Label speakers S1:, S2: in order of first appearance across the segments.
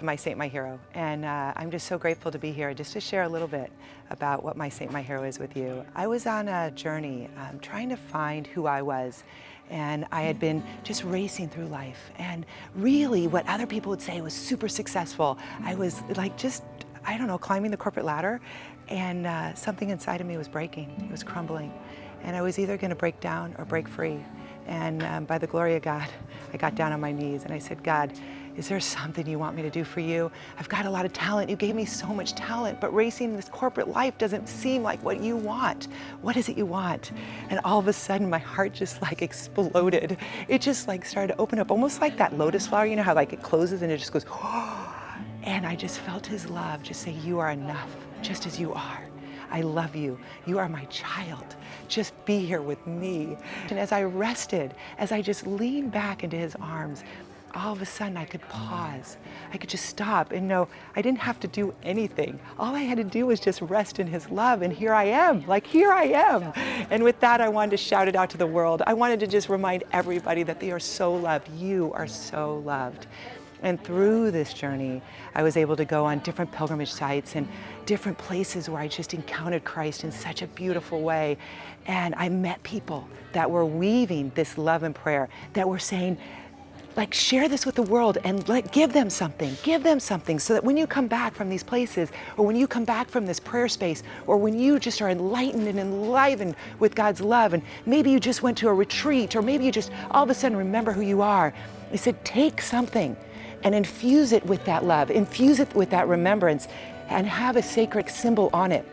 S1: to My Saint, My Hero, and I'm just so grateful to be here just to share a little bit about what My Saint, My Hero is with you. I was on a journey trying to find who I was, and I had been just racing through life, and really what other people would say was super successful. I was like just, I don't know, climbing the corporate ladder, and something inside of me was breaking, it was crumbling, and I was either going to break down or break free. And by the glory of God, I got down on my knees and I said, God, is there something you want me to do for you? I've got a lot of talent. You gave me so much talent, but racing this corporate life doesn't seem like what you want. What is it you want? And all of a sudden, my heart just like exploded. It just like started to open up, almost like that lotus flower, you know how like it closes and it just goes, and I just felt his love just say, you are enough, just as you are. I love you. You are my child. Just be here with me. And as I rested, as I just leaned back into his arms, all of a sudden I could pause. I could just stop and know I didn't have to do anything. All I had to do was just rest in his love, and here I am, like here I am. And with that, I wanted to shout it out to the world. I wanted to just remind everybody that they are so loved. You are so loved. And through this journey, I was able to go on different pilgrimage sites and different places where I just encountered Christ in such a beautiful way. And I met people that were weaving this love and prayer, that were saying, like, share this with the world and give them something so that when you come back from these places, or when you come back from this prayer space, or when you just are enlightened and enlivened with God's love, and maybe you just went to a retreat, or maybe you just all of a sudden remember who you are. I said, take something and infuse it with that love, infuse it with that remembrance, and have a sacred symbol on it,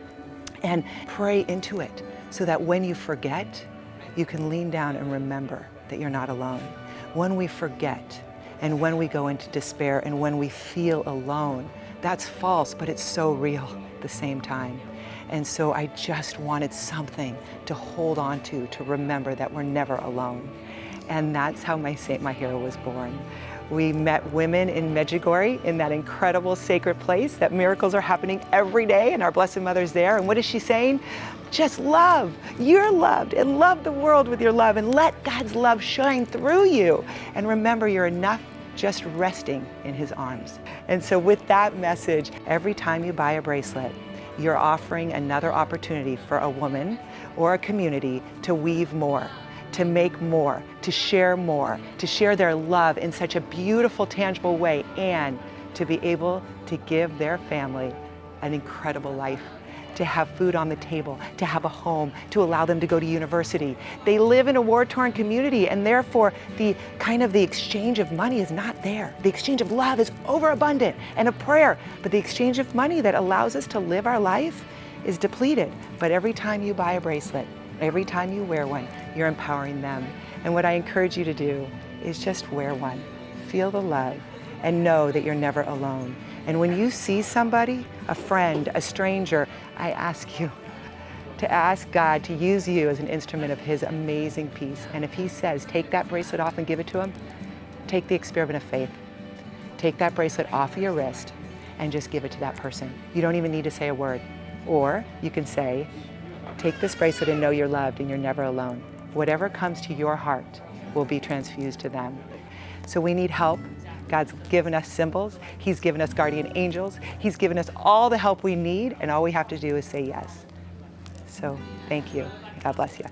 S1: and pray into it so that when you forget, you can lean down and remember that you're not alone. When we forget, and when we go into despair, and when we feel alone, that's false, but it's so real at the same time. And so I just wanted something to hold on to remember that we're never alone. And that's how My Saint, My Hero was born. We met women in Medjugorje, in that incredible sacred place, that miracles are happening every day, and our Blessed Mother's there. And what is she saying? Just love. You're loved, and love the world with your love, and let God's love shine through you. And remember, you're enough just resting in his arms. And so with that message, every time you buy a bracelet, you're offering another opportunity for a woman or a community to weave more, to make more, to share their love in such a beautiful, tangible way, and to be able to give their family an incredible life, to have food on the table, to have a home, to allow them to go to university. They live in a war-torn community, and therefore the exchange of money is not there. The exchange of love is overabundant, and of prayer, but the exchange of money that allows us to live our life is depleted. But every time you buy a bracelet, every time you wear one, you're empowering them. And what I encourage you to do is just wear one. Feel the love and know that you're never alone. And when you see somebody, a friend, a stranger, I ask you to ask God to use you as an instrument of his amazing peace. And if he says, take that bracelet off and give it to him, take the experiment of faith. Take that bracelet off of your wrist and just give it to that person. You don't even need to say a word. Or you can say, take this bracelet and know you're loved and you're never alone. Whatever comes to your heart will be transfused to them. So we need help. God's given us symbols. He's given us guardian angels. He's given us all the help we need, and all we have to do is say yes. So thank you. God bless you.